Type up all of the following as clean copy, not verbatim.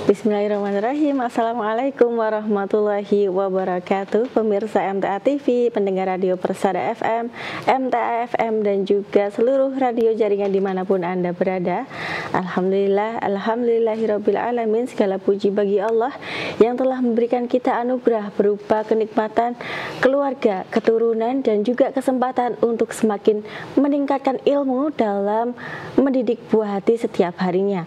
Bismillahirrahmanirrahim. Assalamualaikum warahmatullahi wabarakatuh. Pemirsa MTA TV, pendengar radio Persada FM, MTA FM, dan juga seluruh radio jaringan dimanapun Anda berada. Alhamdulillahirabbil alamin. Segala puji bagi Allah yang telah memberikan kita anugerah berupa kenikmatan keluarga, keturunan, dan juga kesempatan untuk semakin meningkatkan ilmu dalam mendidik buah hati setiap harinya.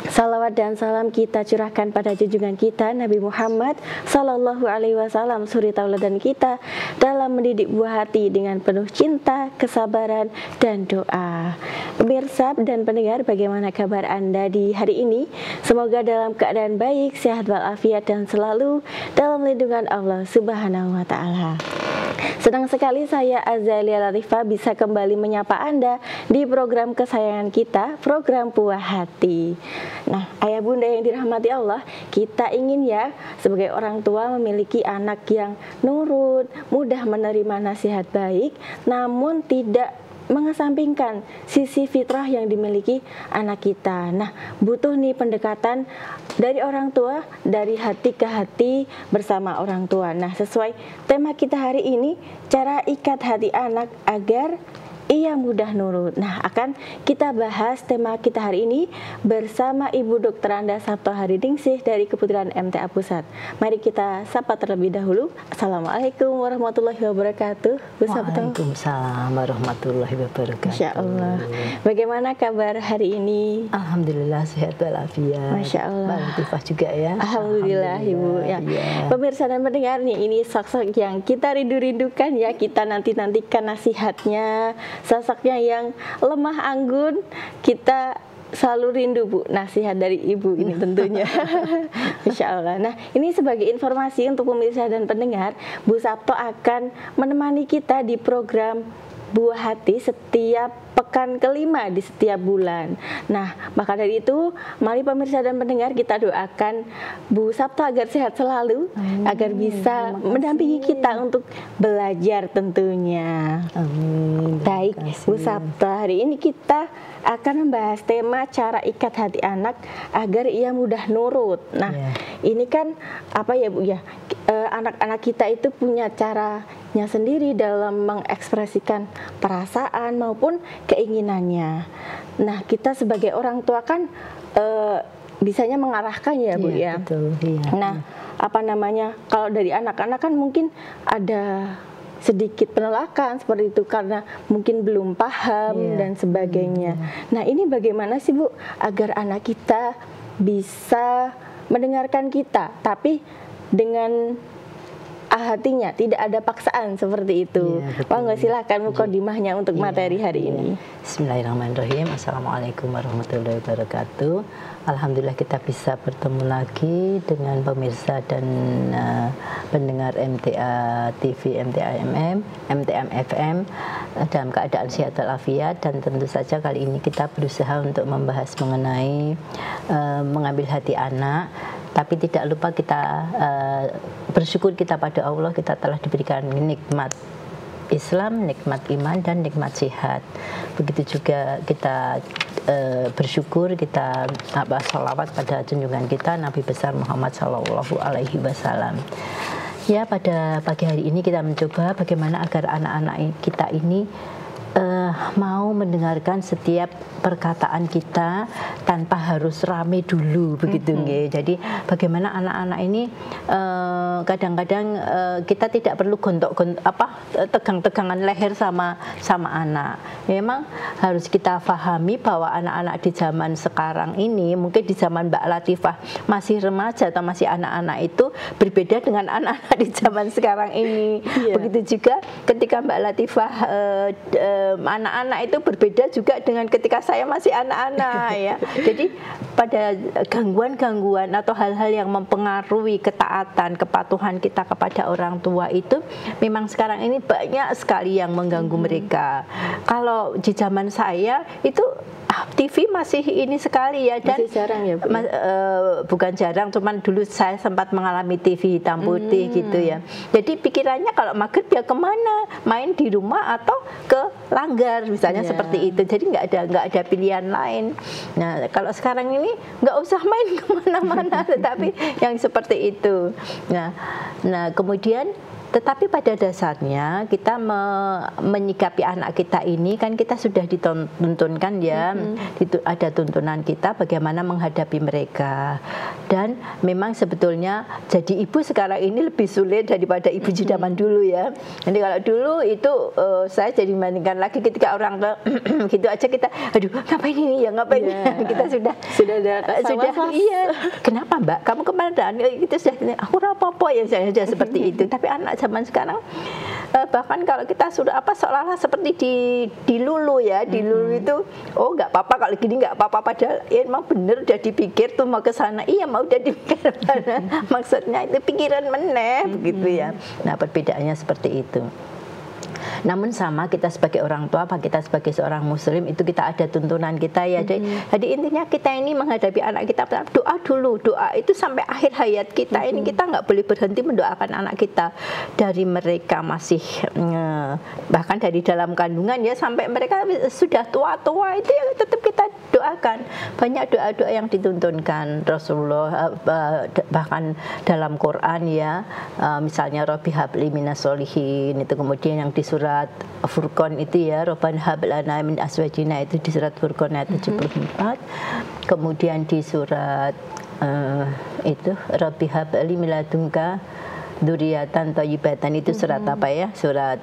Salawat dan salam kita curahkan pada junjungan kita Nabi Muhammad Sallallahu Alaihi Wasallam, suri tauladan kita dalam mendidik buah hati dengan penuh cinta, kesabaran, dan doa. Pemirsa dan pendengar, bagaimana kabar Anda di hari ini? Semoga dalam keadaan baik, sehat walafiat, dan selalu dalam lindungan Allah Subhanahu Wa Taala. Senang sekali saya Azalia Latifah bisa kembali menyapa Anda di program kesayangan kita, program Buah Hati. Nah, ayah bunda yang dirahmati Allah, kita ingin ya sebagai orang tua memiliki anak yang nurut, mudah menerima nasihat baik, namun tidak mengesampingkan sisi fitrah yang dimiliki anak kita. Nah, butuh nih pendekatan dari orang tua, dari hati ke hati bersama orang tua. Nah, sesuai tema kita hari ini, cara ikat hati anak agar ia mudah nurut. Nah, akan kita bahas tema kita hari ini bersama Ibu Dr. Anda Sabto Haridingsih dari Keputusan MTA Pusat. Mari kita sapa terlebih dahulu. Assalamualaikum warahmatullahi wabarakatuh. Waalaikumsalam warahmatullahi wabarakatuh. Masya Allah. Bagaimana kabar hari ini? Alhamdulillah sehat walafiat. Masya Allah. Mbak Latifah juga ya. Alhamdulillah Ibu ya. Pemirsa dan pendengar nih, ini sosok yang kita rindu-rindukan ya. Kita nanti-nantikan nasihatnya. Sosoknya yang lemah anggun, kita selalu rindu Bu nasihat dari Ibu ini tentunya. Insya Allah. Nah, ini sebagai informasi untuk pemirsa dan pendengar, Bu Sabto akan menemani kita di program Buah Hati setiap pekan kelima di setiap bulan. Nah, maka dari itu, mari pemirsa dan pendengar kita doakan Bu Sabto agar sehat selalu, agar bisa mendampingi kita untuk belajar tentunya. Amin. Baik, Bu Sabto, hari ini kita akan membahas tema cara ikat hati anak agar ia mudah nurut. Nah, ini kan apa ya Bu ya? Anak-anak kita itu punya caranya sendiri dalam mengekspresikan perasaan maupun keinginannya. Nah, kita sebagai orang tua kan bisanya mengarahkan ya Bu ya. Betul, iya. Nah, apa namanya? Kalau dari anak-anak kan mungkin ada sedikit penolakan seperti itu karena mungkin belum paham dan sebagainya. Nah, ini bagaimana sih Bu agar anak kita bisa mendengarkan kita tapi dengan hatinya, tidak ada paksaan seperti itu. Monggo silakan mukadimahnya untuk materi hari ini. Bismillahirrahmanirrahim. Assalamualaikum warahmatullahi wabarakatuh. Alhamdulillah kita bisa bertemu lagi dengan pemirsa dan pendengar MTA TV, MTA MM, MTA FM dalam keadaan sehat walafiat, dan tentu saja kali ini kita berusaha untuk membahas mengenai mengambil hati anak. Tapi tidak lupa kita bersyukur kita pada Allah, kita telah diberikan nikmat Islam, nikmat iman, dan nikmat sehat. Begitu juga kita bersyukur, kita salawat pada junjungan kita Nabi besar Muhammad Sallallahu Alaihi Wasallam. Ya, pada pagi hari ini kita mencoba bagaimana agar anak-anak kita ini mau mendengarkan setiap perkataan kita tanpa harus rame dulu begitu nggih. Jadi bagaimana anak-anak ini kadang-kadang kita tidak perlu tegang-tegangan leher sama anak. Memang harus kita pahami bahwa anak-anak di zaman sekarang ini, mungkin di zaman Mbak Latifah masih remaja atau masih anak-anak itu berbeda dengan anak-anak di zaman sekarang ini. Begitu juga ketika Mbak Latifah anak-anak itu berbeda juga dengan ketika saya masih anak-anak ya. Jadi pada gangguan-gangguan atau hal-hal yang mempengaruhi ketaatan, kepatuhan kita kepada orang tua itu memang sekarang ini banyak sekali yang mengganggu mereka. Kalau di zaman saya itu TV masih ini sekali ya, dan masih jarang ya Bu? Bukan jarang, cuman dulu saya sempat mengalami TV hitam putih gitu ya. Jadi pikirannya kalau maghrib ya kemana, main di rumah atau ke langgar misalnya seperti itu. Jadi nggak ada pilihan lain. Nah kalau sekarang ini nggak usah main kemana-mana, tetapi yang seperti itu. Nah kemudian tetapi pada dasarnya kita menyikapi anak kita ini kan kita sudah dituntunkan ya, ada tuntunan kita bagaimana menghadapi mereka. Dan memang sebetulnya jadi ibu sekarang ini lebih sulit daripada ibu zaman dulu ya. Jadi kalau dulu itu saya jadi bandingkan lagi ketika orang tua gitu aja kita, aduh ngapain ini ya, ngapain kita sudah iya. Kenapa Mbak? Kamu kemana? Kita sudah, aku apa-apa ya, saya sudah seperti itu. Tapi anak zaman sekarang bahkan kalau kita sudah seolah-olah seperti dilulu ya, dilulu itu nggak apa-apa kalau gini, nggak apa-apa, padahal ya emang bener udah dipikir tuh mau ke sana, iya mau udah dipikir mana maksudnya itu pikiran meneh gitu ya. Nah perbedaannya seperti itu. Namun sama kita sebagai orang tua, apa kita sebagai seorang muslim itu kita ada tuntunan kita ya. Jadi intinya kita ini menghadapi anak kita, doa dulu, doa itu sampai akhir hayat kita. Ini kita nggak boleh berhenti mendoakan anak kita dari mereka masih bahkan dari dalam kandungan ya sampai mereka sudah tua-tua itu ya tetap kita doakan. Banyak doa-doa yang dituntunkan Rasulullah bahkan dalam Quran ya, misalnya Rabbi habli minas solihin itu, kemudian yang di surat Furqan itu ya, Rabbana hab lana min azwajina itu di surat Furqan ayat 74. Kemudian di surat itu Rabbi hab li min ladunka dzurriatan thayyibatan itu surat apa ya? Surat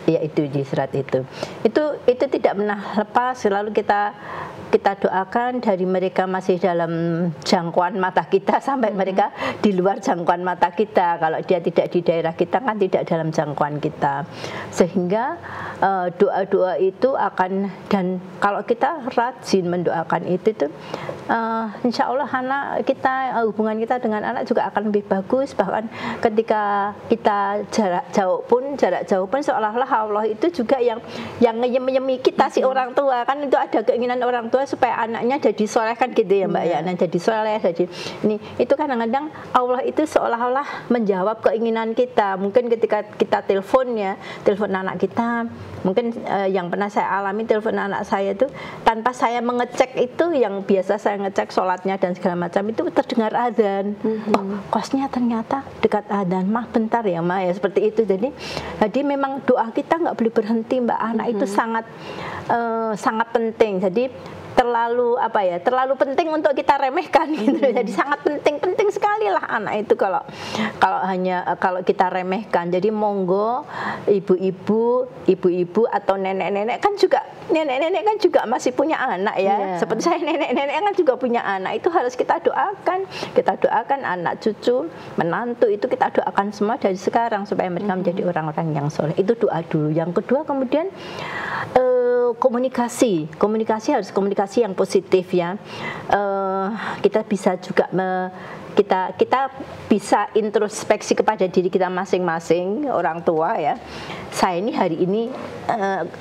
ya itu di surat itu. Itu tidak pernah lepas, selalu kita doakan dari mereka masih dalam jangkauan mata kita sampai mereka di luar jangkauan mata kita. Kalau dia tidak di daerah kita kan tidak dalam jangkauan kita. Sehingga doa-doa itu akan, dan kalau kita rajin mendoakan itu tuh insya Allah anak kita, hubungan kita dengan anak juga akan lebih bagus. Bahkan ketika kita jarak jauh pun seolah-olah Allah itu juga yang nyemi kita si orang tua, kan itu ada keinginan orang tua supaya anaknya jadi soleh kan gitu ya Mbak ya. Nah jadi soleh, jadi ini itu kadang-kadang Allah itu seolah-olah menjawab keinginan kita. Mungkin ketika kita telepon anak kita, mungkin yang pernah saya alami, telepon anak saya itu tanpa saya mengecek itu, yang biasa saya ngecek sholatnya dan segala macam, itu terdengar adzan. Kosnya ternyata dekat adzan, mah bentar ya mah ya, seperti itu. Jadi memang doa kita nggak boleh berhenti Mbak. Anak itu sangat penting. Jadi terlalu penting untuk kita remehkan gitu. Jadi sangat penting sekali lah anak itu kalau kita remehkan. Jadi monggo ibu-ibu atau nenek-nenek kan juga masih punya anak ya. Seperti saya, nenek-nenek kan juga punya anak. Itu harus kita doakan. Kita doakan anak cucu, menantu itu kita doakan semua dari sekarang supaya mereka menjadi orang-orang yang soleh. Itu doa dulu. Yang kedua kemudian komunikasi harus komunikasi yang positif ya. Kita bisa juga kita bisa introspeksi kepada diri kita masing-masing orang tua ya. Saya ini hari ini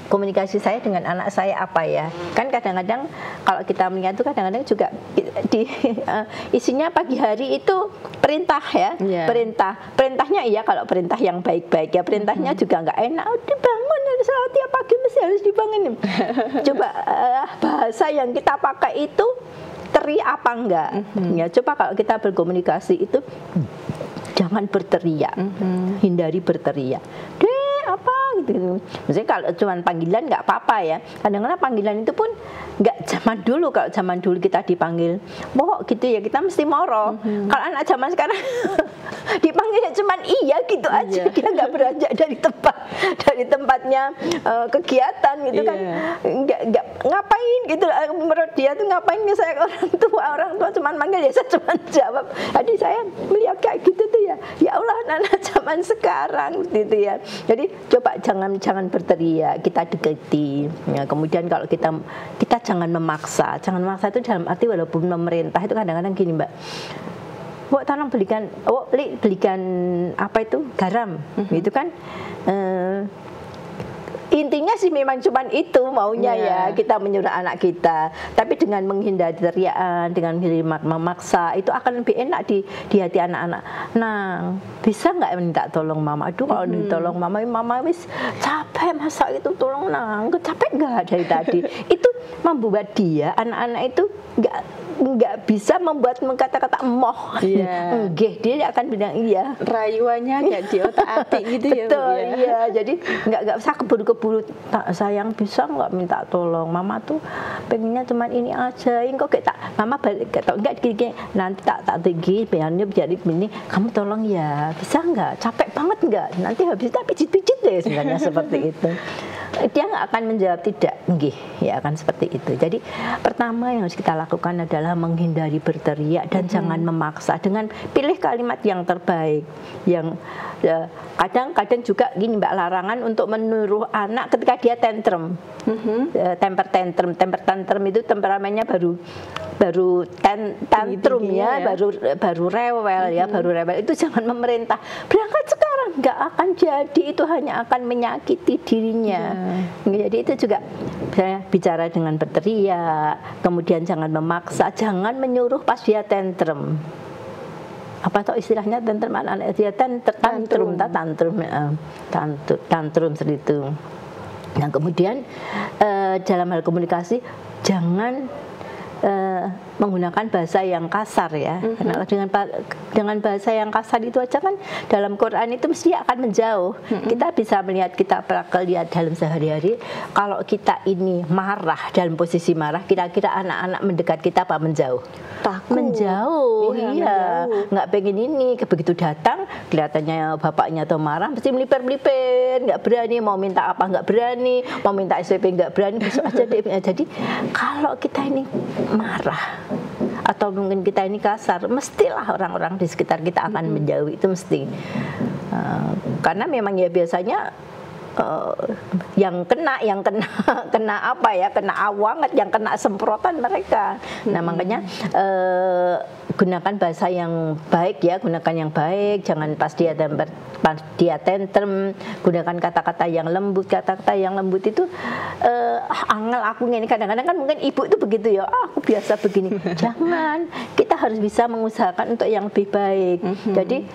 komunikasi saya dengan anak saya apa ya? Kan kadang-kadang kalau kita melihat itu kadang-kadang juga isinya pagi hari itu perintah ya. Perintahnya iya, kalau perintah yang baik-baik ya, perintahnya juga nggak enak. Dibangun tiap pagi mesti harus dibangunin. Coba bahasa yang kita pakai itu teriak apa enggak? Ya, coba kalau kita berkomunikasi itu jangan berteriak, hindari berteriak. Apa gitu. Misalnya kalau cuma panggilan nggak apa-apa ya. Kadang-kadang panggilan itu pun nggak zaman dulu. Kalau zaman dulu kita dipanggil "Mbok" gitu ya, kita mesti moro. Kalau anak zaman sekarang dipanggil cuma iya gitu aja. Dia nggak beranjak dari tempatnya kegiatan gitu kan. Nggak ngapain gitu. Menurut dia tuh ngapain saya orang tua cuma manggil ya saya cuma jawab. Jadi saya melihat kayak gitu tuh ya. Ya Allah, anak zaman sekarang gitu ya. Jadi coba jangan berteriak, kita deketi. Ya, kemudian kalau kita jangan memaksa itu dalam arti walaupun memerintah itu kadang-kadang gini Mbak. Wok tolong belikan apa itu garam, gitu kan? intinya sih memang cuman itu maunya ya, kita menyuruh anak kita. Tapi dengan menghindari teriakan, dengan memaksa, itu akan lebih enak di hati anak-anak. Nah, bisa nggak minta tolong mama? Aduh, kalau ditolong mama wis capek masa itu, tolong nang, capek nggak dari tadi? Itu membuat dia, anak-anak itu nggak bisa membuat kata-kata emoh. Nggih, dia akan bilang iya. Rayuannya kayak di otak-atik gitu. Betul, iya. Jadi nggak usah keburu-keburu. Sayang, bisa nggak minta tolong? Mama tuh pengennya cuma ini aja. Kok kayak tak, mama balik atau enggak gini, nanti tak tinggi, biarnya jadi ini. Kamu tolong ya, bisa nggak? Capek banget nggak? Nanti habis itu pijit-pijit deh sebenarnya seperti itu. Dia nggak akan menjawab tidak, nggih, ya akan seperti itu. Jadi pertama yang harus kita lakukan adalah menghindari berteriak dan jangan memaksa, dengan pilih kalimat yang terbaik. Yang kadang-kadang juga gini Mbak, larangan untuk menyuruh anak ketika dia tantrum. Temper tantrum itu temperamennya baru tantrum ya, baru rewel ya, baru rewel. Itu jangan memerintah. Berangkat sekarang, nggak akan jadi, itu hanya akan menyakiti dirinya. Jadi itu juga bicara dengan berteriak, kemudian jangan memaksa, jangan menyuruh pas dia tantrum. Apa tuh istilahnya tantrum, anak dia tantrum seperti itu. Nah, kemudian dalam hal komunikasi jangan menggunakan bahasa yang kasar ya. Karena dengan bahasa yang kasar itu aja kan dalam Quran itu mesti akan menjauh. Kita bisa melihat, kita lihat dalam sehari-hari, kalau kita ini marah, dalam posisi marah, kira-kira anak-anak mendekat kita apa menjauh? Takut. Menjauh, iya. Nggak pengen ini, begitu datang kelihatannya bapaknya atau marah, mesti melipir-melipir, nggak berani, mau minta apa nggak berani, mau minta SPP nggak berani, besok aja deh. Jadi kalau kita ini marah atau mungkin kita ini kasar, mestilah orang-orang di sekitar kita akan menjauh, itu mesti. Karena memang ya biasanya yang kena apa ya, kena awanget, yang kena semprotan mereka. Nah, makanya gunakan bahasa yang baik ya, gunakan yang baik, jangan pas dia tantrum, gunakan kata-kata yang lembut. Kata-kata yang lembut itu angel aku ini, kadang-kadang kan mungkin ibu itu begitu ya, aku biasa begini. Jangan, kita harus bisa mengusahakan untuk yang lebih baik. Jadi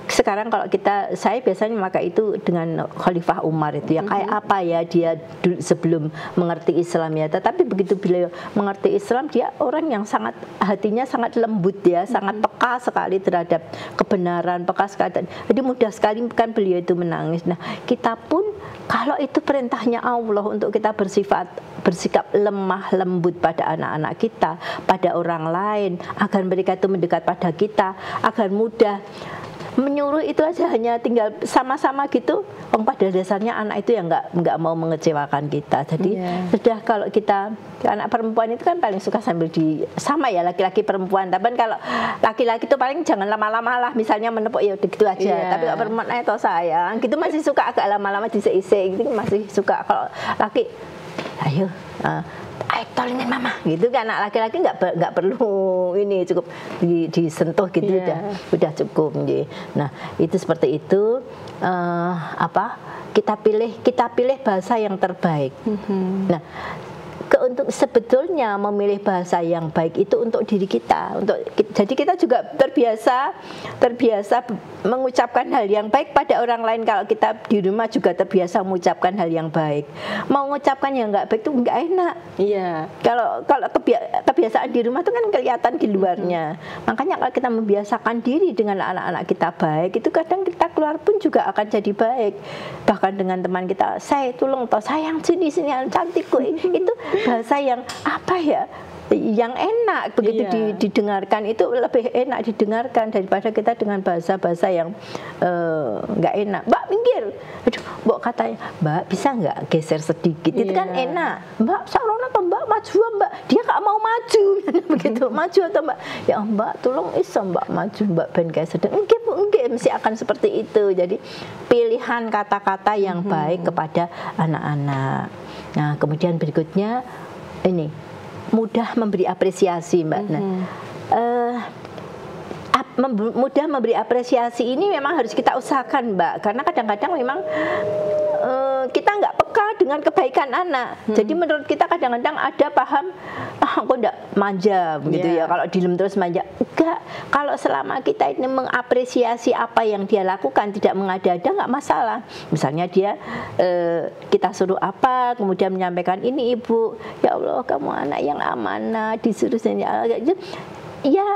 sekarang kalau saya biasanya memakai itu dengan Khalifah Umar itu ya, kayak apa ya dia sebelum mengerti Islam ya, tetapi begitu beliau mengerti Islam, dia orang yang hatinya sangat lembut ya, sangat peka sekali terhadap kebenaran, peka sekali. Jadi mudah sekali kan beliau itu menangis. Nah, kita pun kalau itu perintahnya Allah untuk kita bersikap lemah lembut pada anak-anak kita, pada orang lain, agar mereka itu mendekat pada kita, agar mudah menyuruh, itu aja hanya tinggal sama-sama gitu. Pada dasarnya anak itu yang nggak mau mengecewakan kita. Jadi sudah, kalau kita anak perempuan itu kan paling suka sambil sama ya, laki-laki perempuan. Tapi kalau laki-laki itu paling jangan lama-lama lah, misalnya menepuk ya gitu aja. Tapi kalau perempuan itu sayang gitu masih suka agak lama-lama diseise gitu, masih suka. Kalau laki, ayo tolongin mama gitu kan. Anak laki-laki nggak perlu ini, cukup disentuh gitu, udah cukup. Nah, itu seperti itu. Kita pilih bahasa yang terbaik. Nah, untuk sebetulnya memilih bahasa yang baik itu untuk diri kita, jadi kita juga terbiasa mengucapkan hal yang baik pada orang lain. Kalau kita di rumah juga terbiasa mengucapkan hal yang baik, mau mengucapkan yang nggak baik itu nggak enak. Kalau kebiasaan di rumah itu kan kelihatan di luarnya. Makanya kalau kita membiasakan diri dengan anak-anak kita baik, itu kadang kita keluar pun juga akan jadi baik. Bahkan dengan teman kita, saya tolong toh, sayang sini cantikku, itu bahasa yang apa ya, yang enak begitu didengarkan, itu lebih enak didengarkan daripada kita dengan bahasa-bahasa yang nggak enak. Mbak minggir, aduh, Mbak katanya, Mbak bisa nggak geser sedikit, itu kan enak. Mbak Sarona atau Mbak maju, Mbak dia nggak mau maju begitu, maju atau Mbak ya Mbak tolong iso Mbak maju, Mbak ben geser, enggak Bu, enggak, mesti akan seperti itu. Jadi pilihan kata-kata yang baik kepada anak-anak. Nah, kemudian berikutnya ini mudah memberi apresiasi, Mbak. Mudah memberi apresiasi ini memang harus kita usahakan, Mbak, karena kadang-kadang memang kita nggak peka dengan kebaikan anak. Jadi menurut kita kadang-kadang ada paham, aku nggak manja begitu ya. Kalau dilem terus manja. Enggak. Kalau selama kita ini mengapresiasi apa yang dia lakukan, tidak mengada-ada, nggak masalah. Misalnya dia kita suruh apa, kemudian menyampaikan, ini ibu, ya Allah kamu anak yang amanah, disuruh ya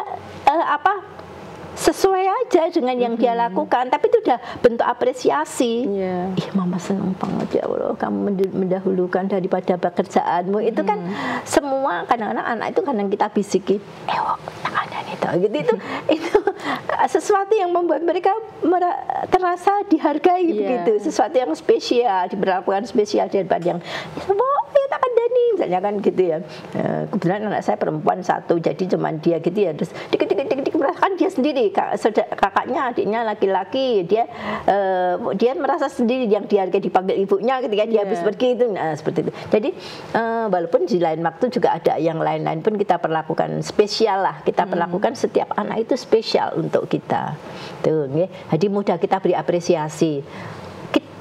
sesuai aja dengan yang dia lakukan, tapi itu udah bentuk apresiasi. Ih, mama seneng banget ya Allah, kamu mendahulukan daripada pekerjaanmu. Itu kan semua kadang-kadang anak itu kadang kita bisiki, tak ada nih gitu, itu sesuatu yang membuat mereka terasa dihargai begitu, sesuatu yang spesial, diperlakukan spesial daripada yang tak ada nih, misalnya kan gitu ya. Kebetulan anak saya perempuan satu, jadi cuman dia gitu ya, terus dikit merasakan dia sendiri, kakaknya adiknya laki-laki, dia merasa sendiri yang dihargai dipanggil ibunya ketika dia habis pergi itu, seperti itu. Jadi walaupun di lain waktu juga ada yang lain-lain pun kita perlakukan spesial lah, kita perlakukan setiap anak itu spesial untuk kita. Tuh, jadi mudah kita beri apresiasi.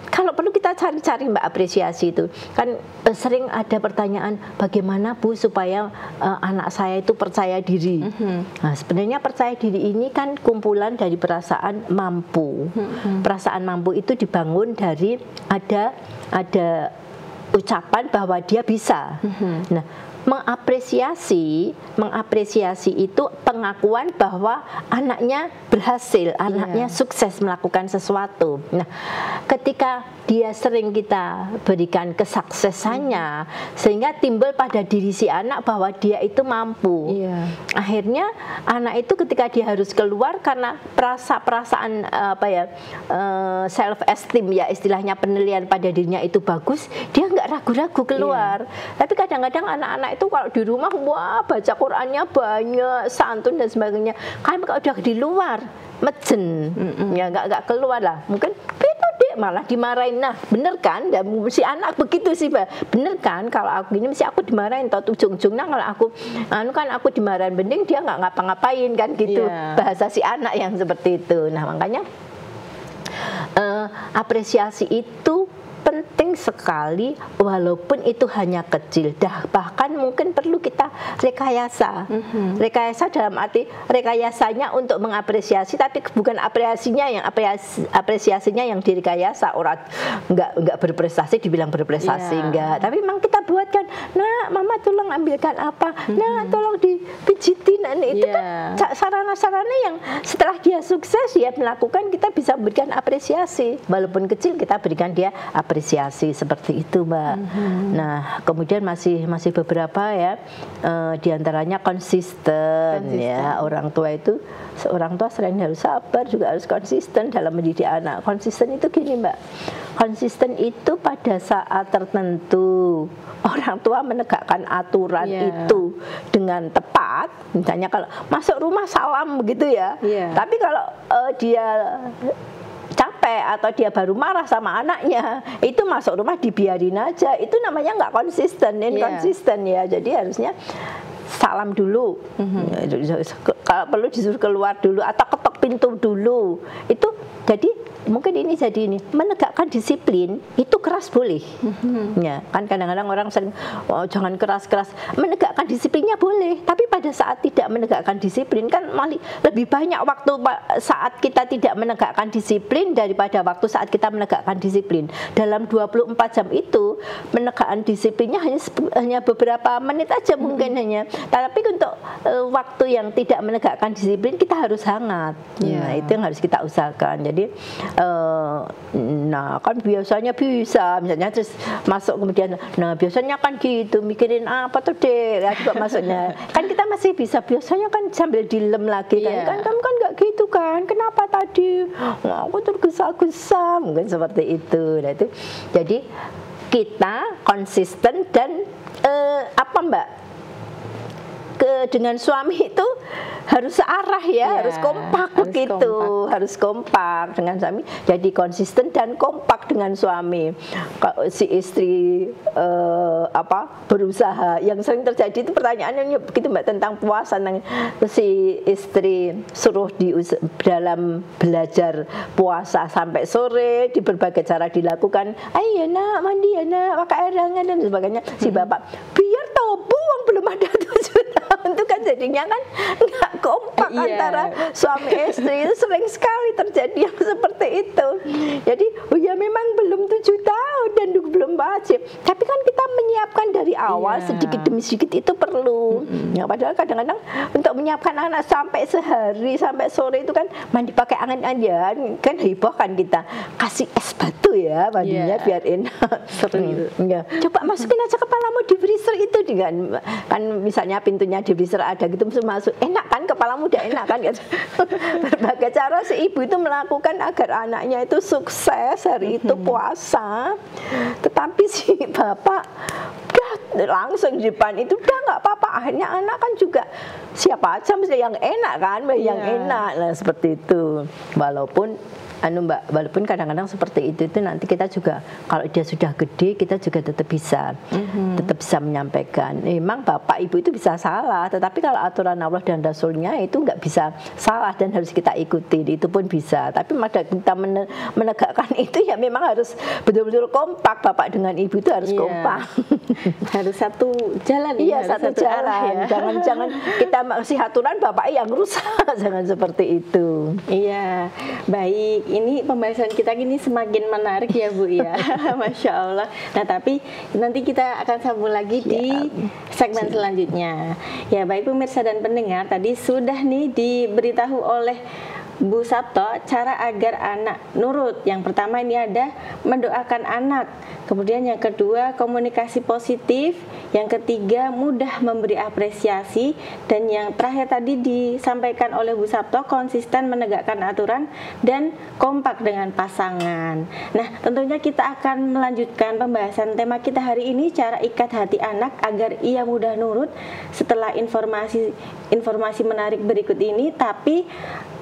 Kalau perlu kita cari-cari Mbak apresiasi itu. Kan sering ada pertanyaan, bagaimana Bu supaya anak saya itu percaya diri. Nah, sebenarnya percaya diri ini kan kumpulan dari perasaan mampu. Perasaan mampu itu dibangun dari ada ucapan bahwa dia bisa. Nah, mengapresiasi itu pengakuan bahwa anaknya berhasil, anaknya sukses melakukan sesuatu. Nah, ketika dia sering kita berikan kesuksesannya, sehingga timbul pada diri si anak bahwa dia itu mampu. Akhirnya anak itu ketika dia harus keluar karena perasaan self esteem ya, istilahnya penilaian pada dirinya itu bagus, dia nggak ragu-ragu keluar. Tapi kadang-kadang anak-anak itu kalau di rumah baca Qurannya banyak, santun dan sebagainya. Kan kalau udah di luar mejen, ya nggak keluar lah. Mungkin malah dimarahin. Nah, bener kan? Dan si anak begitu sih, bener kan? Kalau aku gini mesti aku dimarahin. Atau ujung-ujungnya kalau aku dimarahin, mending dia nggak ngapa-ngapain kan gitu. Bahasa si anak yang seperti itu. Nah, makanya apresiasi itu penting sekali, walaupun itu hanya kecil. Bahkan mungkin perlu kita rekayasa. Rekayasa dalam arti rekayasanya untuk mengapresiasi, tapi bukan apresiasinya yang direkayasa. Orang nggak berprestasi dibilang berprestasi, enggak. Tapi memang kita buatkan, nah mama tolong ambilkan apa, nah tolong dipijitin. Itu kan sarana-sarana yang setelah dia sukses dia melakukan, kita bisa berikan apresiasi. Walaupun kecil kita berikan dia apresiasi seperti itu, Mbak. Nah, kemudian masih beberapa ya, diantaranya konsisten ya. Orang tua selain harus sabar juga harus konsisten dalam mendidik anak. Konsisten itu gini, Mbak. Konsisten itu pada saat tertentu orang tua menegakkan aturan itu dengan tepat. Misalnya kalau masuk rumah salam begitu ya. Tapi kalau dia capek atau dia baru marah sama anaknya, itu masuk rumah dibiarin aja, itu namanya nggak konsisten, inkonsisten ya. Jadi harusnya salam dulu, kalau perlu disuruh keluar dulu atau ketok pintu dulu. Itu jadi mungkin menegakkan disiplin itu keras boleh. Ya, kan kadang-kadang orang sering jangan keras-keras. Menegakkan disiplinnya boleh, tapi pada saat tidak menegakkan disiplin kan malah lebih banyak waktu saat kita tidak menegakkan disiplin daripada waktu saat kita menegakkan disiplin. Dalam 24 jam itu menegakkan disiplinnya hanya beberapa menit aja mungkin hanya. Tapi untuk waktu yang tidak menegakkan disiplin kita harus hangat. Nah, itu yang harus kita usahakan. Jadi nah kan biasanya bisa misalnya terus masuk kemudian, nah biasanya kan gitu mikirin apa tuh deh ya, juga maksudnya kan kita masih bisa biasanya kan sambil dilem lagi kan kamu kan nggak gitu kan, kenapa tadi aku tergesa-gesa, mungkin seperti itu. Nah itu jadi kita konsisten dan apa Mbak, dengan suami itu harus searah ya, harus kompak begitu, harus kompak dengan suami. Jadi konsisten dan kompak dengan suami. Kalau si istri berusaha, yang sering terjadi itu pertanyaannya begitu Mbak tentang puasa, si istri suruh dalam belajar puasa sampai sore, di berbagai cara dilakukan. Ayo nak mandi ya nak, pakai air hangat dan sebagainya. Si bapak biar tahu buang belum ada 7 tahun itu kan jadinya kan nggak kompak antara suami istri. Itu sering sekali terjadi yang seperti itu. Jadi ya memang belum 7 tahun dan belum wajib, tapi kan kita menyiapkan dari awal sedikit demi sedikit itu perlu. Ya, padahal kadang-kadang untuk menyiapkan anak sampai sehari sampai sore itu kan mandi pakai angan-angan kan heboh kan, kita kasih es batu ya mandinya biar enak. Ya. Coba masukin aja kepalamu di freezer itu dengan kan misalnya pintunya di freezer ada gitu, masuk enak kan, kepalamu udah enak kan. Berbagai cara si ibu itu melakukan agar anaknya itu sukses hari itu puasa. Tetapi si bapak udah langsung di depan itu udah nggak apa-apa, akhirnya anak kan juga siapa aja mesti yang enak kan, yang enak lah seperti itu. Walaupun kadang-kadang seperti itu nanti kita juga kalau dia sudah gede kita juga tetap bisa menyampaikan. Memang bapak ibu itu bisa salah, tetapi kalau aturan Allah dan Rasulnya itu nggak bisa salah dan harus kita ikuti, itu pun bisa. Tapi pada kita menegakkan itu ya memang harus betul-betul kompak, bapak dengan ibu itu harus kompak. Harus satu jalan ya, satu jalan. Jangan kita masih aturan bapak yang rusak, jangan seperti itu. Iya, baik. Ini pembahasan kita ini semakin menarik ya Bu ya. Masya Allah. Nah tapi nanti kita akan sambung lagi di segmen selanjutnya. Ya baik pemirsa dan pendengar, tadi sudah nih diberitahu oleh Bu Sabto cara agar anak nurut. Yang pertama ini ada mendoakan anak. Kemudian yang kedua komunikasi positif. Yang ketiga mudah memberi apresiasi. Dan yang terakhir tadi disampaikan oleh Bu Sabto konsisten menegakkan aturan dan kompak dengan pasangan. Nah tentunya kita akan melanjutkan pembahasan tema kita hari ini, cara ikat hati anak agar ia mudah nurut, setelah informasi menarik berikut ini. Tapi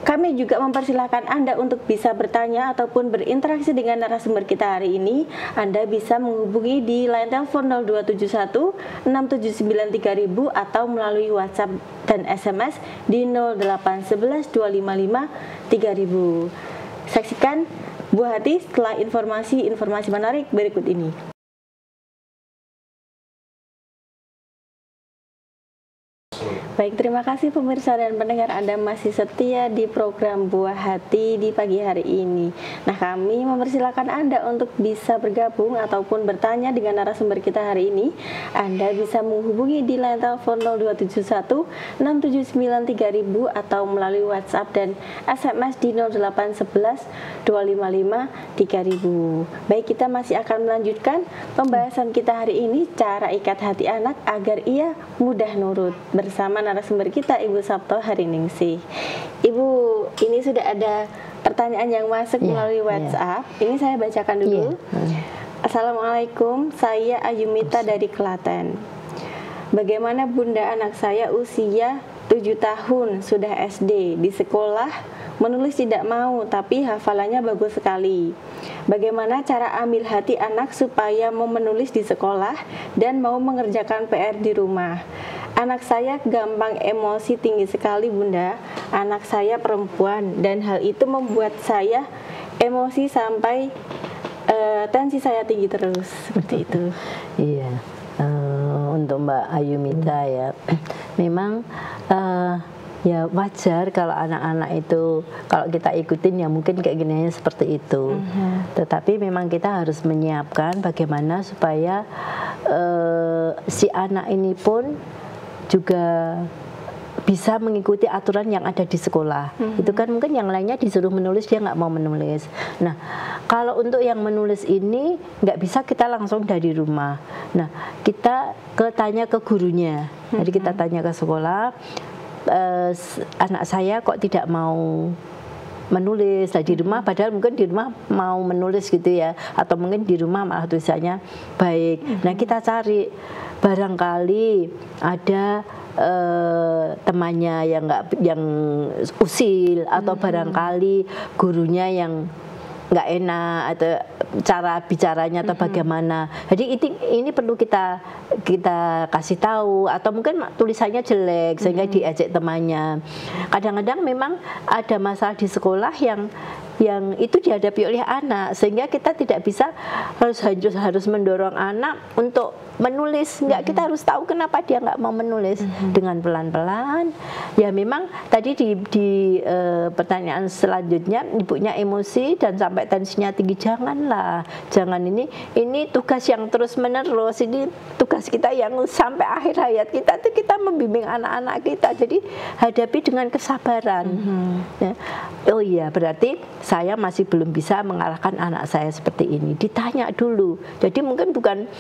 kami juga mempersilahkan Anda untuk bisa bertanya ataupun berinteraksi dengan narasumber kita hari ini. Anda bisa menghubungi di line telepon 0271 679 3000 atau melalui WhatsApp dan SMS di 0811 255 3000. Saksikan Buah Hati setelah informasi menarik berikut ini. Baik, terima kasih pemirsa dan pendengar, Anda masih setia di program Buah Hati di pagi hari ini. Nah, kami mempersilahkan Anda untuk bisa bergabung ataupun bertanya dengan narasumber kita hari ini. Anda bisa menghubungi di line telepon 0271 679 3000 atau melalui WhatsApp dan SMS di 0811 255 3000. Baik, kita masih akan melanjutkan pembahasan kita hari ini, cara ikat hati anak agar ia mudah nurut, bersama narasumber kita Ibu Sabto Hariningsih. Ibu, ini sudah ada pertanyaan yang masuk melalui WhatsApp. Ini saya bacakan dulu. Assalamualaikum, saya Ayumita dari Klaten. Bagaimana Bunda, anak saya usia 7 tahun, sudah SD, di sekolah menulis tidak mau, tapi hafalannya bagus sekali. Bagaimana cara ambil hati anak supaya mau menulis di sekolah dan mau mengerjakan PR di rumah? Anak saya gampang emosi tinggi sekali Bunda. Anak saya perempuan dan hal itu membuat saya emosi sampai tensi saya tinggi terus, seperti itu. Iya, untuk Mbak Ayumita ya, memang ya wajar kalau anak-anak itu kalau kita ikutin ya mungkin kayak gini seperti itu. Tetapi memang kita harus menyiapkan bagaimana supaya si anak ini pun juga bisa mengikuti aturan yang ada di sekolah. Itu kan mungkin yang lainnya disuruh menulis, dia nggak mau menulis. Nah, kalau untuk yang menulis ini nggak bisa kita langsung dari rumah. Nah, kita tanya ke gurunya. Jadi kita tanya ke sekolah, anak saya kok tidak mau menulis di rumah, padahal mungkin di rumah mau menulis gitu ya, atau mungkin di rumah malah tulisannya baik. Nah, kita cari barangkali ada temannya yang usil, atau barangkali gurunya yang nggak enak, atau cara bicaranya atau bagaimana. Jadi ini perlu kita kasih tahu, atau mungkin tulisannya jelek sehingga diejek temannya. Kadang-kadang memang ada masalah di sekolah yang itu dihadapi oleh anak, sehingga kita tidak bisa harus mendorong anak untuk menulis. Enggak, kita harus tahu kenapa dia nggak mau menulis. Dengan pelan-pelan. Ya memang tadi di pertanyaan selanjutnya, ibunya emosi dan sampai tensinya tinggi. Jangan ini tugas yang terus menerus. Ini tugas kita yang sampai akhir hayat kita itu kita membimbing anak-anak kita. Jadi hadapi dengan kesabaran. Ya. Oh iya, berarti saya masih belum bisa mengarahkan anak saya seperti ini. Ditanya dulu. Jadi mungkin bukan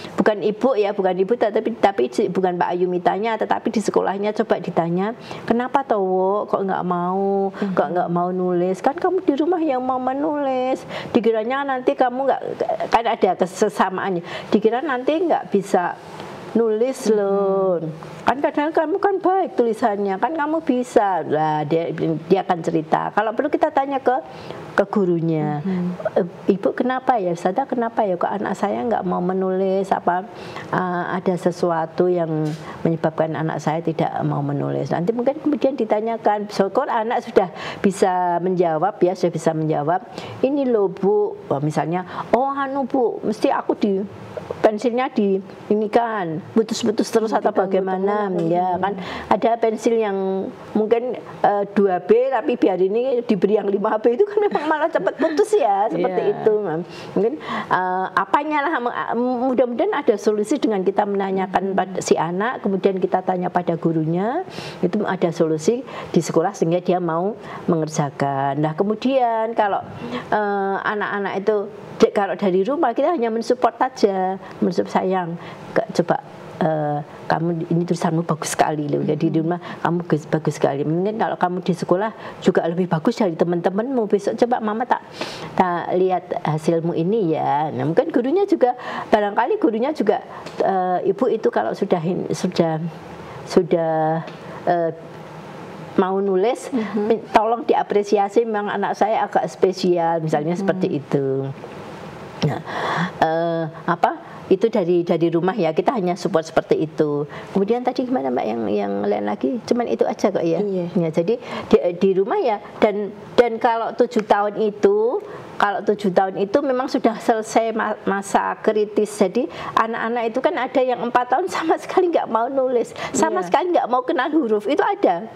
ibu ya, bukan ibu, tapi bukan Mbak Ayumitanya, tetapi di sekolahnya coba ditanya, kenapa towo kok nggak mau nulis? Kan kamu di rumah yang mau menulis. Dikiranya nanti kamu nggak, kan ada kesesamaannya. Dikira nanti nggak bisa nulis loh. Kan kadang kamu kan baik tulisannya, kan kamu bisa. Lah dia akan cerita. Kalau perlu kita tanya ke gurunya, Ibu kenapa ya, Ustazah kenapa ya kok anak saya nggak mau menulis, ada sesuatu yang menyebabkan anak saya tidak mau menulis. Nanti mungkin kemudian ditanyakan, syukur anak sudah bisa menjawab ya, sudah bisa menjawab. Ini loh Bu, misalnya, Bu, mesti aku pensilnya ini kan putus-putus terus atau bagaimana ya kan, ada pensil yang mungkin 2B tapi biar ini diberi yang 5B, itu kan memang malah cepat putus ya, seperti itu. Mungkin apanya lah, mudah-mudahan ada solusi dengan kita menanyakan pada si anak, kemudian kita tanya pada gurunya, itu ada solusi di sekolah sehingga dia mau mengerjakan. Nah kemudian kalau anak-anak itu kalau dari rumah kita hanya mensupport saja, mensupport, sayang, coba kamu ini tulisanmu bagus sekali loh. Jadi di rumah kamu bagus sekali. Mungkin kalau kamu di sekolah juga lebih bagus dari teman-temanmu. Besok coba mama tak lihat hasilmu ini ya. Nah, mungkin gurunya juga, barangkali gurunya juga ibu itu kalau sudah mau nulis, tolong diapresiasi, memang anak saya agak spesial, misalnya seperti itu. Nah, itu dari rumah ya, kita hanya support seperti itu. Kemudian tadi gimana Mbak yang lain lagi? Cuman itu aja kok ya. Iya. Ya, jadi di rumah ya, dan kalau 7 tahun itu memang sudah selesai masa kritis. Jadi anak-anak itu kan ada yang 4 tahun sama sekali nggak mau nulis, sama sekali nggak mau kenal huruf, itu ada.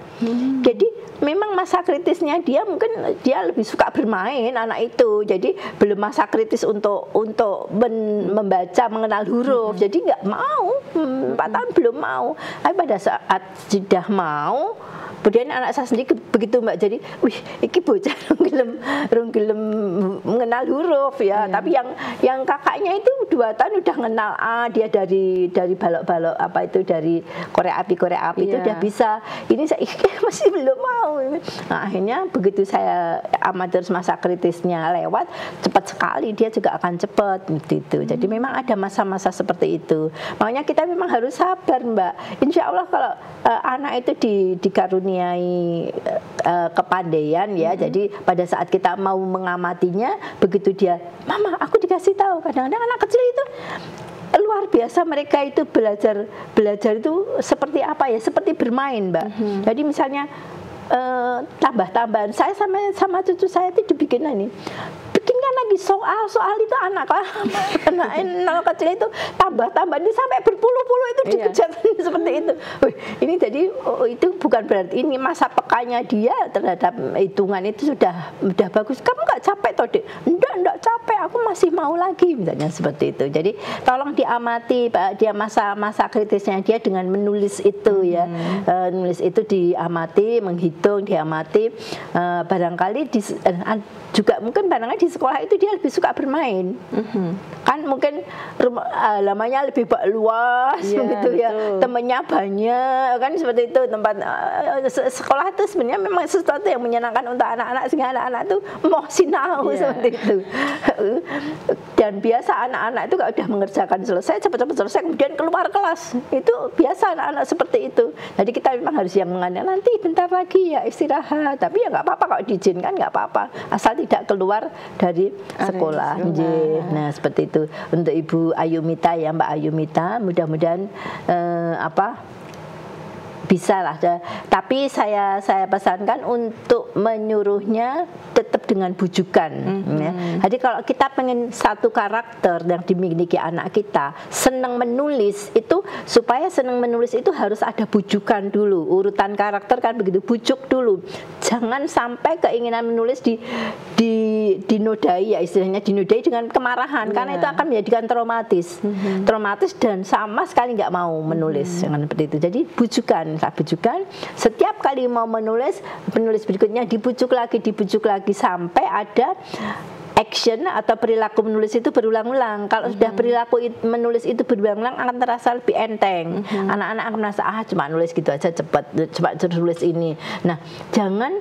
Jadi memang masa kritisnya dia, mungkin dia lebih suka bermain anak itu. Jadi belum masa kritis untuk membaca, mengenal huruf. Jadi nggak mau, 4 tahun belum mau. Tapi pada saat sudah mau, kemudian anak saya sendiri begitu Mbak, jadi iki bocah rong gelem mengenal huruf ya. Tapi yang kakaknya itu 2 tahun udah kenal dia dari balok-balok dari korek api itu udah bisa. Ini saya masih belum mau. Nah, akhirnya begitu saya amati masa kritisnya lewat, cepat sekali dia juga akan cepat gitu. Jadi memang ada masa-masa seperti itu. Makanya kita memang harus sabar Mbak. Insya Allah kalau anak itu dikaruniai kepandaian ya. Jadi pada saat kita mau mengamatinya, begitu dia, Mama aku dikasih tahu. Kadang-kadang anak kecil itu luar biasa, mereka itu belajar itu seperti apa ya, seperti bermain Mbak. Jadi misalnya tambah-tambahan, saya sama cucu saya itu dibikin bikinkan lagi soal itu anak kecil itu tambah-tambah ini sampai berpuluh-puluh itu dikejar seperti itu. Ini jadi itu bukan berarti ini masa pekanya dia terhadap hitungan itu sudah bagus. Kamu nggak capek toh Dek? Enggak capek, aku masih mau lagi, misalnya seperti itu. Jadi tolong diamati dia masa kritisnya dia dengan menulis itu ya. Menulis itu diamati, menghitung, diamati. Barangkali juga mungkin barangkali di sekolah itu dia lebih suka bermain. Kan mungkin halamannya lebih luas begitu ya. Temannya banyak kan, seperti itu. Tempat sekolah itu sebenarnya memang sesuatu yang menyenangkan untuk anak-anak, sehingga anak-anak itu mau sinau seperti itu. Dan biasa anak-anak itu kalau udah mengerjakan selesai, cepat-cepat selesai, kemudian keluar kelas. Itu biasa anak-anak seperti itu. Jadi kita memang harus yang mengandalkan, nanti bentar lagi ya istirahat. Tapi ya nggak apa-apa kalau diizinkan, nggak apa-apa. Asal tidak keluar dari sekolah. Nah seperti itu. Untuk Ibu Ayumita ya, Mbak Ayumita, mudah-mudahan bisa lah. Tapi saya pesankan untuk menyuruhnya tetap dengan bujukan. Ya. Jadi kalau kita pengen satu karakter yang dimiliki anak kita senang menulis, itu supaya senang menulis itu harus ada bujukan dulu. Urutan karakter kan begitu, bujuk dulu. Jangan sampai keinginan menulis dinodai ya, istilahnya dinodai dengan kemarahan, karena itu akan menjadikan traumatis dan sama sekali nggak mau menulis dengan seperti itu. Jadi bujukan setiap kali mau menulis berikutnya dibujuk lagi sampai ada action atau perilaku menulis itu berulang-ulang. Kalau sudah perilaku menulis itu berulang-ulang akan terasa lebih enteng. Anak-anak akan merasa cuma nulis gitu aja cepat nulis ini. Nah, jangan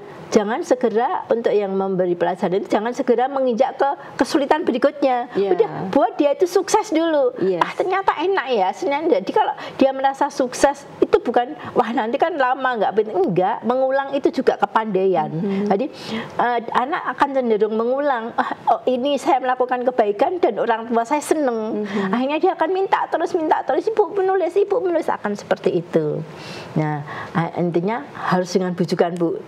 segera untuk yang memberi pelajaran itu jangan segera menginjak ke kesulitan berikutnya. Udah buat dia itu sukses dulu. Ternyata enak ya. Jadi kalau dia merasa sukses itu bukan nanti kan lama enggak, mengulang itu juga kepandaian. Jadi anak akan cenderung mengulang. Ini saya melakukan kebaikan dan orang tua saya seneng. Akhirnya dia akan minta terus ibu menulis akan seperti itu. Nah, intinya harus dengan bujukan, Bu.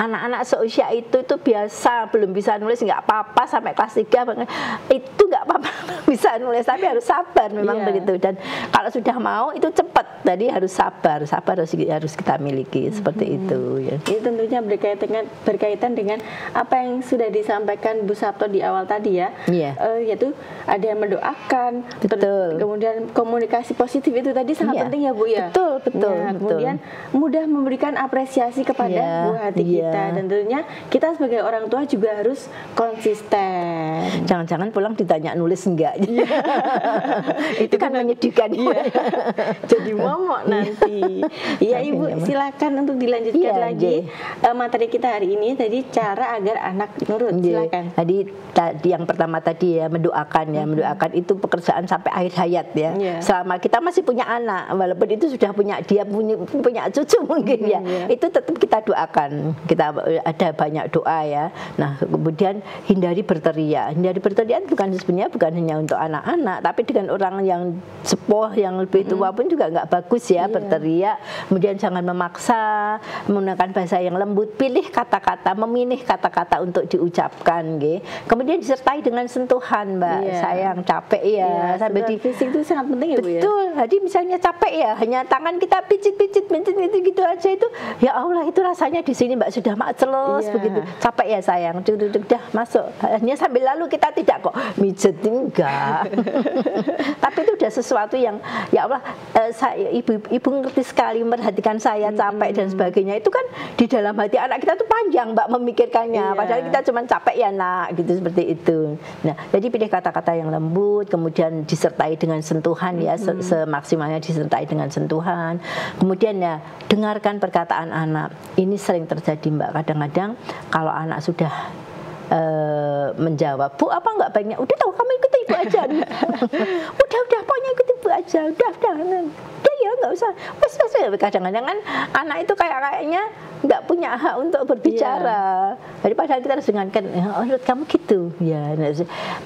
Anak-anak seusia itu biasa belum bisa nulis nggak apa-apa, sampai kelas 3 itu nggak apa-apa bisa nulis, tapi harus sabar memang begitu. Dan kalau sudah mau itu cepat, jadi harus sabar harus kita miliki seperti itu ya. Ini tentunya berkaitan dengan apa yang sudah disampaikan Bu Sabto di awal tadi ya, yaitu ada yang mendoakan, kemudian komunikasi positif itu tadi sangat penting ya Bu ya. Betul. Kemudian mudah memberikan apresiasi kepada buah hati kita. Dan tentunya kita sebagai orang tua juga harus konsisten. Jangan-jangan pulang ditanya nulis enggak. Itu kan menyedihkan. Jadi momok nanti. Iya Ibu, silakan untuk dilanjutkan lagi materi kita hari ini. Tadi cara agar anak nurut. Silakan. Tadi yang pertama tadi ya mendoakan mendoakan itu pekerjaan sampai akhir hayat ya. Selama kita masih punya anak, walaupun itu sudah punya cucu mungkin ya, itu tetap kita doakan. Kita ada banyak doa ya. Nah, kemudian hindari berteriak. Sebenarnya bukan hanya untuk anak-anak, tapi dengan orang yang sepuh, yang lebih tua pun juga nggak bagus ya berteriak. Kemudian jangan memaksa, menggunakan bahasa yang lembut, pilih kata-kata, memilih kata-kata untuk diucapkan, Kemudian disertai dengan sentuhan, Mbak. Sayang, capek ya. Sampai di fisik itu sangat penting ya, Bu ya. Betul. Jadi misalnya capek ya, hanya tangan kita picit gitu aja itu. Ya Allah, itu rasanya di sini Mbak sudah macelus begitu. Capek ya sayang. Dah masuk. Hanya sambil lalu kita tidak kok mijet, enggak. Tapi itu udah sesuatu yang ya Allah, ibu ngerti sekali memperhatikan saya capek dan sebagainya. Itu kan di dalam hati anak kita tuh panjang Mbak memikirkannya. Padahal kita cuma capek ya nak, gitu seperti itu. Nah, jadi pilih kata-kata yang lembut, kemudian disertai dengan sentuhan ya, semaksimalnya disertai dengan sentuhan. Kemudian ya dengarkan perkataan anak. Ini sering terjadi Mbak, kadang-kadang kalau anak sudah menjawab, Bu apa enggak baiknya, udah tahu kamu ikut ibu aja. udah pokoknya ikut ibu aja, udah ya nggak usah. Wes kadang-kadang kan anak itu kayaknya nggak punya hak untuk berbicara. Jadi padahal kita harus dengarkan, menurut kamu gitu ya.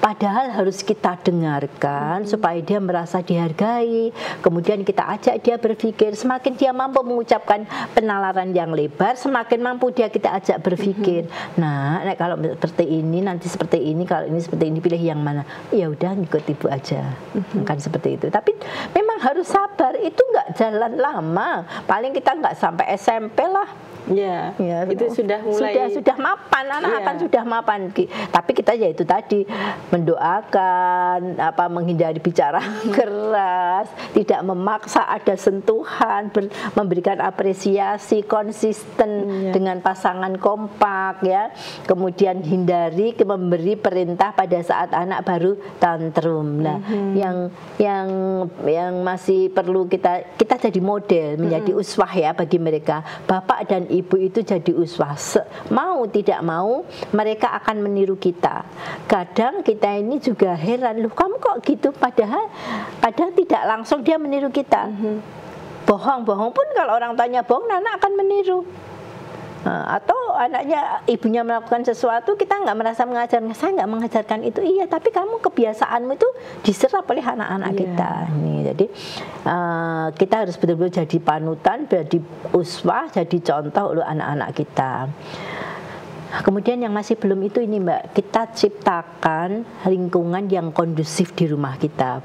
Padahal harus kita dengarkan supaya dia merasa dihargai. Kemudian kita ajak dia berpikir. Semakin dia mampu mengucapkan penalaran yang lebar, semakin mampu dia kita ajak berpikir. Nah, kalau seperti ini nanti seperti ini, kalau ini seperti ini, pilih yang mana? Ya udah ngikut ibu aja. Kan seperti itu. Tapi memang harus sabar. Itu nggak jalan lama. Paling kita nggak sampai SMP lah. Ya, itu sudah mulai sudah mapan, anak akan sudah mapan. Tapi kita ya itu tadi mendoakan, menghindari bicara keras, tidak memaksa, ada sentuhan, memberikan apresiasi, konsisten. dengan pasangan kompak ya. Kemudian hindari memberi perintah pada saat anak baru tantrum. Nah, yang masih perlu kita jadi model, menjadi uswah ya bagi mereka. Bapak dan ibu itu jadi uswah. Mau tidak mau mereka akan meniru kita. Kadang kita ini juga heran, loh kamu kok gitu, padahal tidak langsung dia meniru kita. Bohong pun kalau orang tanya bohong, anak akan meniru. Atau anaknya, ibunya melakukan sesuatu, kita nggak merasa mengajarkan, saya nggak mengajarkan itu, iya, tapi kamu kebiasaanmu itu diserap oleh anak-anak kita. Nih, jadi kita harus betul-betul jadi panutan, jadi uswah, jadi contoh untuk anak-anak kita. Kemudian yang masih belum itu ini Mbak, kita ciptakan lingkungan yang kondusif di rumah kita.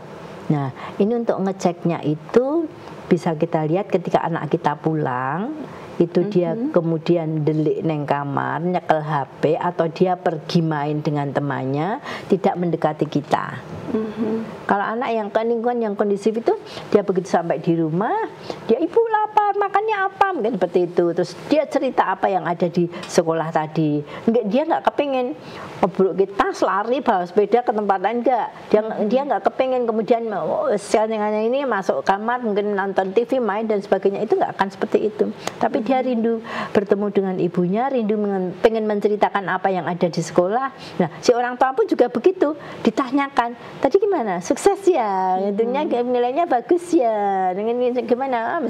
Nah, ini untuk ngeceknya itu bisa kita lihat ketika anak kita pulang, itu dia kemudian delik neng kamar, nyekel HP, atau dia pergi main dengan temannya, tidak mendekati kita. Kalau anak yang lingkungan yang kondusif itu, dia begitu sampai di rumah, dia ibu lapar, makannya apa, mungkin seperti itu. Terus dia cerita apa yang ada di sekolah tadi. Dia nggak kepingin obrol kita lari bawa sepeda ke tempat lain, enggak. Dia nggak kepingin kemudian sekarang ini masuk kamar mungkin nonton TV, main dan sebagainya, itu nggak akan seperti itu. Tapi dia rindu bertemu dengan ibunya, rindu pengen menceritakan apa yang ada di sekolah. Nah, si orang tua pun juga begitu, ditanyakan, tadi gimana? Sukses ya? Nilainya bagus ya? Dengan gimana?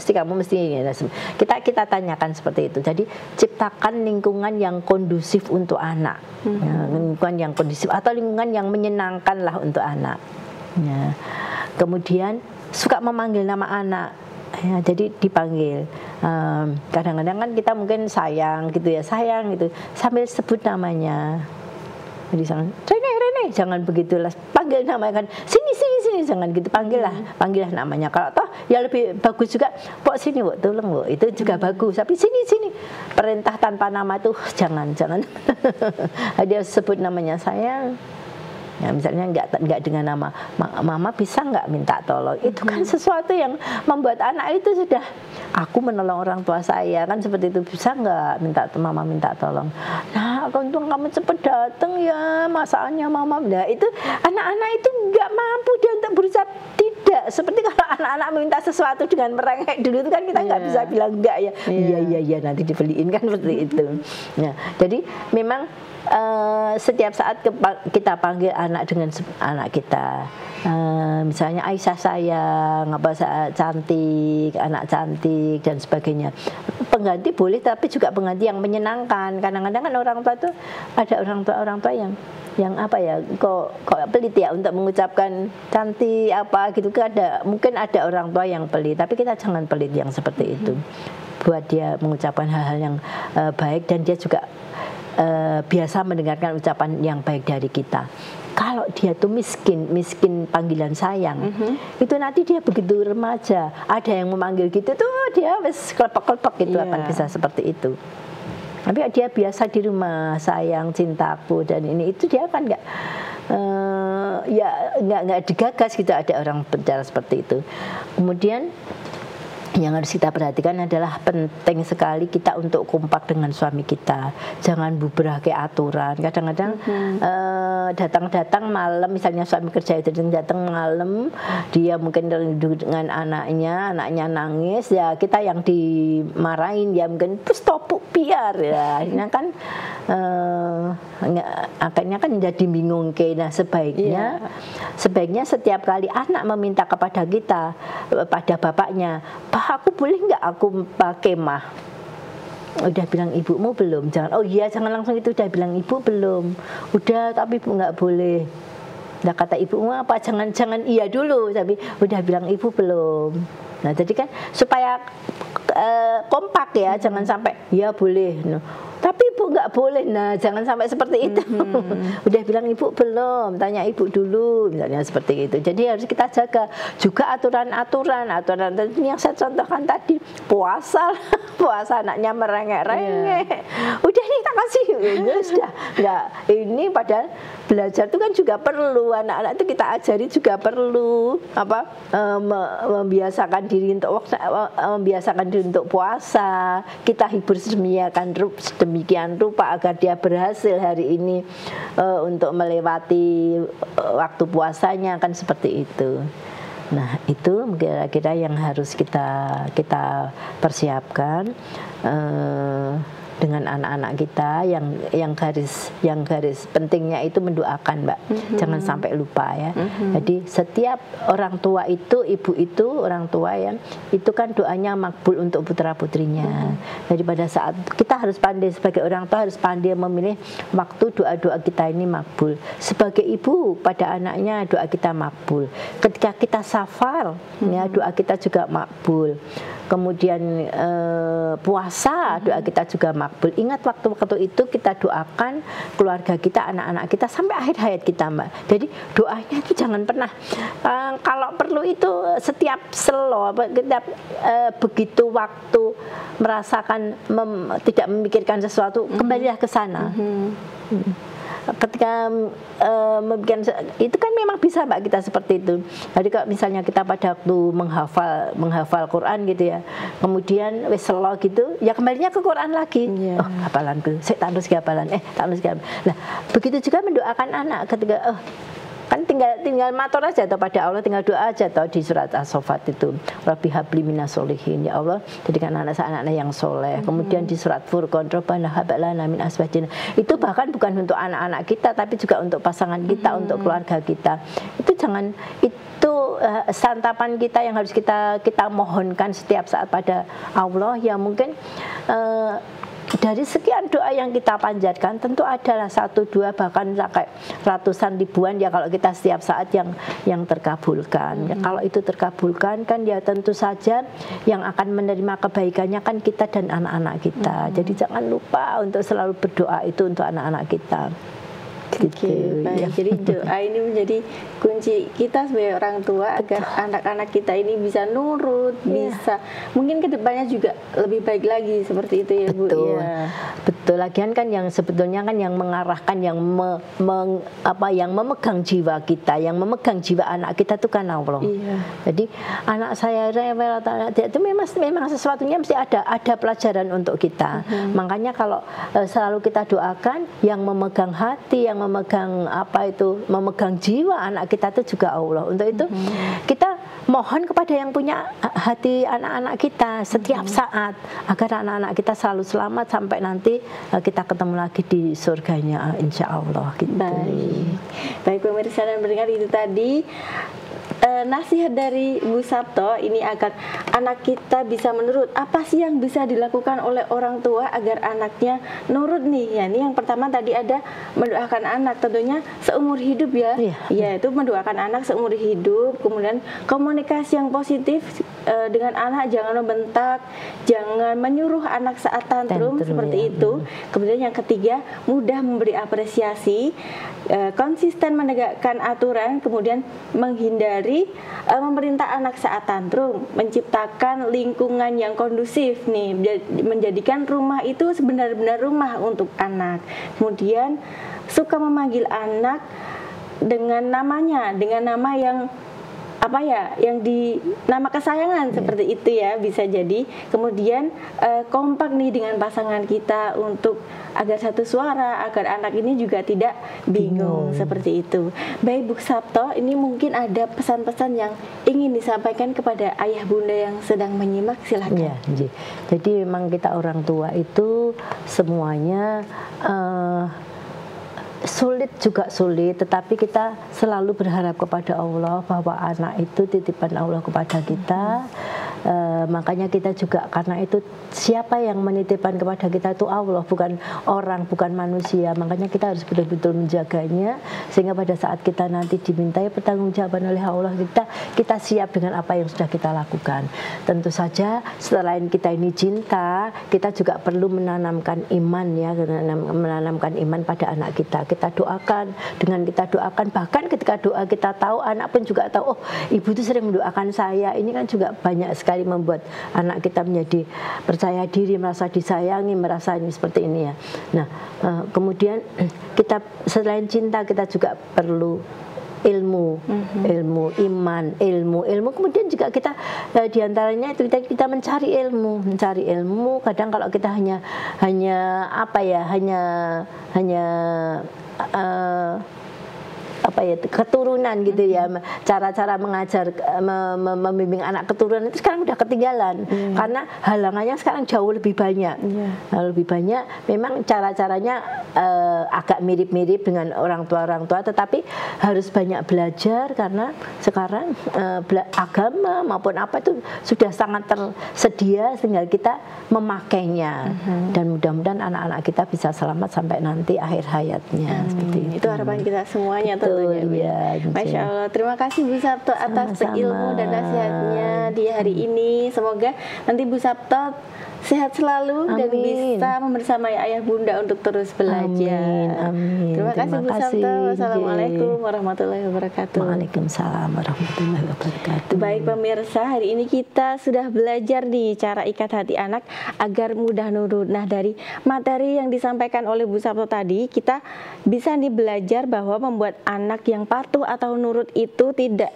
Kita tanyakan seperti itu. Jadi ciptakan lingkungan yang kondusif untuk anak. Ya, lingkungan yang kondusif atau lingkungan yang menyenangkan lah untuk anak. Ya. Kemudian suka memanggil nama anak. Ya, jadi dipanggil. Kadang-kadang kan kita mungkin sayang gitu ya, sayang gitu, sambil sebut namanya. Jadi Rene, jangan begitulah, panggil namanya kan, sini, jangan gitu, panggillah namanya. Kalau toh ya lebih bagus juga, Pok sini, Pok, tolong, Pok, itu juga bagus. Tapi sini, perintah tanpa nama tuh jangan. Dia sebut namanya sayang. Ya, misalnya nggak dengan nama mama, bisa nggak minta tolong, itu kan sesuatu yang membuat anak itu sudah, aku menolong orang tua saya kan seperti itu, bisa nggak mama minta tolong. Nah, untung kamu cepet datang ya, masakannya mama. Nah, itu anak-anak itu nggak mampu dia untuk berusaha tidak. Seperti kalau anak-anak meminta sesuatu dengan merengek dulu itu kan kita nggak bisa bilang enggak ya. Iya nanti dibeliin kan seperti itu. Nah, jadi memang setiap saat kita panggil anak dengan anak kita, misalnya Aisyah sayang, apa cantik, anak cantik dan sebagainya. Pengganti boleh, tapi juga pengganti yang menyenangkan. Kadang-kadang kan orang tua tuh ada orang tua yang apa ya, kok pelit ya untuk mengucapkan cantik apa gitu. Mungkin ada orang tua yang pelit, tapi kita jangan pelit yang seperti itu. Buat dia mengucapkan hal-hal yang baik, dan dia juga biasa mendengarkan ucapan yang baik dari kita. Kalau dia tuh miskin panggilan sayang, itu nanti dia begitu remaja, ada yang memanggil gitu tuh dia wes kelepek gitu, akan bisa seperti itu. Tapi dia biasa di rumah, sayang, cintaku dan ini itu, dia kan nggak digagas gitu, ada orang bicara seperti itu. Kemudian yang harus kita perhatikan adalah penting sekali kita untuk kompak dengan suami kita. Jangan bubrah kayak aturan. Kadang-kadang datang malam, misalnya suami kerja itu datang malam, dia mungkin duduk dengan anaknya nangis, ya kita yang dimarahin, ya mungkin stop biar ya. Ini kan akhirnya kan jadi bingung. Nah, sebaiknya setiap kali anak meminta kepada kita, pada bapaknya, aku boleh nggak aku pakai mah? Udah bilang ibumu belum? Jangan langsung itu, udah bilang ibu belum? Udah, tapi ibu nggak boleh. Nah, kata ibumu apa? Jangan iya dulu, tapi udah bilang ibu belum? Nah, jadi kan supaya kompak ya, jangan sampai ya boleh. No. Tapi ibu nggak boleh, nah jangan sampai seperti itu. Udah bilang ibu belum, tanya ibu dulu, misalnya seperti itu. Jadi harus kita jaga juga aturan yang saya contohkan tadi, puasa anaknya merengek-rengek. Udah nih tak kasih. Ya sudah, nggak ini padahal belajar itu kan juga perlu, anak-anak itu kita ajari juga perlu membiasakan diri untuk puasa, kita hibur sedemikian rupa agar dia berhasil hari ini untuk melewati waktu puasanya, kan seperti itu. Nah, itu kira-kira yang harus kita persiapkan dengan anak-anak kita, yang garis pentingnya itu mendoakan, Mbak. Jangan sampai lupa ya. Jadi setiap orang tua itu, ibu itu, orang tua yang itu kan doanya makbul untuk putra-putrinya. Jadi pada saat kita harus pandai, sebagai orang tua harus pandai memilih waktu doa-doa kita ini makbul. Sebagai ibu pada anaknya doa kita makbul. Ketika kita safar ya doa kita juga makbul. Kemudian puasa doa kita juga makbul. Ingat waktu-waktu itu kita doakan keluarga kita, anak-anak kita sampai akhir hayat kita, Mbak. Jadi doanya itu jangan pernah kalau perlu itu setiap begitu waktu merasakan tidak memikirkan sesuatu, kembalilah ke sana. Ketika memikirkan itu kan memang bisa, Mbak, kita seperti itu. Jadi kalau misalnya kita pada waktu menghafal Quran gitu ya, kemudian wis selo gitu, ya kembalinya ke Quran lagi. Oh, hafalanku, saya tak terus hafalan, Nah, begitu juga mendoakan anak ketika kan tinggal matur aja atau pada Allah, tinggal doa aja atau di surat As-Saffat itu Rabbi habli minas solihin, ya Allah jadikan anak-anak yang soleh. Kemudian di surat Furqan Rabbana hab lana min azwajina, itu bahkan bukan untuk anak-anak kita tapi juga untuk pasangan kita, untuk keluarga kita. Itu jangan, itu santapan kita yang harus kita mohonkan setiap saat pada Allah. Ya mungkin dari sekian doa yang kita panjatkan tentu adalah 1, 2 bahkan sampai ratusan ribuan ya kalau kita setiap saat yang terkabulkan. Ya, kalau itu terkabulkan kan ya tentu saja yang akan menerima kebaikannya kan kita dan anak-anak kita. Jadi jangan lupa untuk selalu berdoa itu untuk anak-anak kita. Oke, baik. Ya. Jadi doa ini menjadi kunci kita sebagai orang tua agar anak-anak kita ini bisa nurut, bisa mungkin kedepannya juga lebih baik lagi seperti itu ya, Bu. Betul. Ya. Betul. Lagian kan yang sebetulnya kan yang mengarahkan, yang yang memegang jiwa kita, yang memegang jiwa anak kita itu kan Allah. Iya. Jadi anak saya rewel atau anak dia itu memang sesuatunya mesti ada pelajaran untuk kita. Makanya kalau selalu kita doakan yang memegang hati, yang memegang memegang jiwa anak kita itu juga Allah. Untuk itu kita mohon kepada yang punya hati anak-anak kita setiap saat agar anak-anak kita selalu selamat sampai nanti kita ketemu lagi di surganya, insya Allah gitu. Baik pemirsa dan pendengar, itu tadi nasihat dari Bu Sabto ini agar anak kita bisa menurut. Apa sih yang bisa dilakukan oleh orang tua agar anaknya nurut nih? Ya, ini yang pertama tadi ada mendoakan anak tentunya seumur hidup ya. Ya, itu mendoakan anak seumur hidup. Kemudian komunikasi yang positif dengan anak, jangan membentak, jangan menyuruh anak saat tantrum seperti itu. Kemudian yang ketiga, mudah memberi apresiasi, konsisten menegakkan aturan, kemudian menghindari memerintah anak saat tantrum, menciptakan lingkungan yang kondusif nih, menjadikan rumah itu sebenar-benar rumah untuk anak. Kemudian suka memanggil anak dengan namanya, dengan nama yang yang di nama kesayangan seperti itu ya, bisa jadi. Kemudian kompak nih dengan pasangan kita untuk agar satu suara, agar anak ini juga tidak bingung seperti itu. Baik Bu Sabto, ini mungkin ada pesan-pesan yang ingin disampaikan kepada ayah bunda yang sedang menyimak, silakan. Ya, jadi memang kita orang tua itu semuanya sulit, tetapi kita selalu berharap kepada Allah bahwa anak itu titipan Allah kepada kita. Makanya kita juga, karena itu siapa yang menitipkan kepada kita itu Allah, bukan orang, bukan manusia. Makanya kita harus betul-betul menjaganya sehingga pada saat kita nanti dimintai pertanggungjawaban oleh Allah, kita siap dengan apa yang sudah kita lakukan. Tentu saja selain kita ini cinta, kita juga perlu menanamkan iman ya, menanamkan iman pada anak kita. Kita doakan, dengan kita doakan, bahkan ketika doa kita tahu, anak pun juga tahu, oh ibu itu sering mendoakan saya. Ini kan juga banyak sekali sekali membuat anak kita menjadi percaya diri, merasa disayangi, merasa ini seperti ini ya. Nah, kemudian kita selain cinta kita juga perlu ilmu, iman, ilmu. Kemudian juga kita diantaranya itu kita mencari ilmu. Kadang kalau kita hanya keturunan gitu ya, cara-cara mengajar membimbing anak keturunan itu sekarang udah ketinggalan karena halangannya sekarang jauh lebih banyak. Memang cara-caranya agak mirip-mirip dengan orang tua, tetapi harus banyak belajar karena sekarang agama maupun apa itu sudah sangat tersedia, tinggal kita memakainya. Dan mudah-mudahan anak-anak kita bisa selamat sampai nanti akhir hayatnya. Seperti itu harapan kita semuanya tentunya. Ya, Masya Allah, terima kasih Bu Sabto atas ilmu dan nasihatnya di hari ini. Semoga nanti Bu Sabto sehat selalu dan bisa membersamai ayah bunda untuk terus belajar. Amin. Terima kasih Bu Sabto. Wassalamualaikum warahmatullahi wabarakatuh. Waalaikumsalam warahmatullahi wabarakatuh. Baik pemirsa, hari ini kita sudah belajar di cara ikat hati anak agar mudah nurut. Nah, dari materi yang disampaikan oleh Bu Sabto tadi, kita bisa nih belajar bahwa membuat anak yang patuh atau nurut itu tidak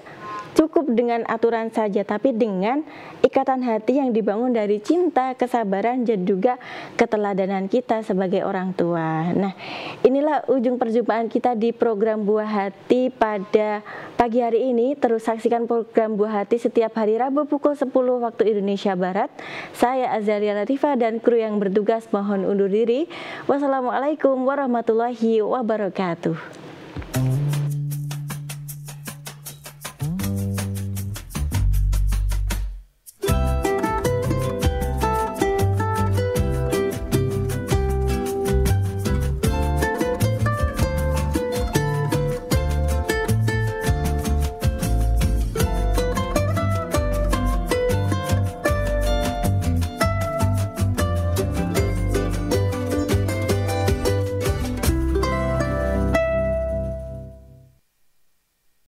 cukup dengan aturan saja, tapi dengan ikatan hati yang dibangun dari cinta, kesabaran, dan juga keteladanan kita sebagai orang tua. Nah, inilah ujung perjumpaan kita di program Buah Hati pada pagi hari ini. Terus saksikan program Buah Hati setiap hari Rabu pukul 10 waktu Indonesia Barat. Saya Azalia Latifah dan kru yang bertugas mohon undur diri. Wassalamualaikum warahmatullahi wabarakatuh.